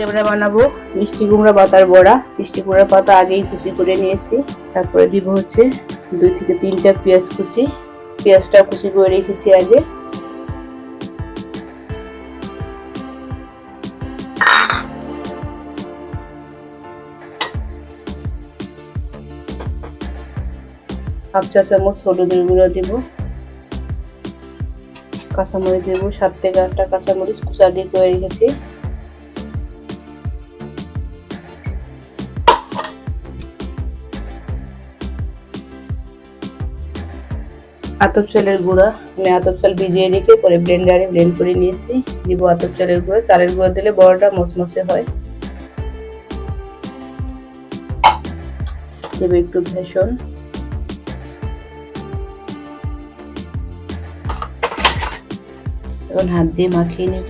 এবারে বানাবো মিষ্টি কুমড়া পাতার বড়া। মিষ্টি কুমড়া পাতা আগেই কুচি করে নিয়েছি। তারপরে দিব হচ্ছে 2 থেকে 3টা পেঁয়াজ কুচি। পেঁয়াজটা কুচি করে রেখেছি আগে। হাফ চা চামচ হলুদের গুঁড়ো দিব। কাঁচামরিচ দেবো 7 থেকে 8টা কাঁচামরিচ কুচালি করে রেখেছি। আতপ চালের গুঁড়া, আমি আতপ চাল ভিজিয়ে রেখে পরে ব্লেন্ডারে ব্লেন্ড করে নিয়েছি। দিব আতপ চালের গুঁড়া। চালের গুঁড়া দিলে বড়াটা মচমচে হয়। দেব একটু বেসন, এখন হাত দিয়ে মাখিয়ে নেব।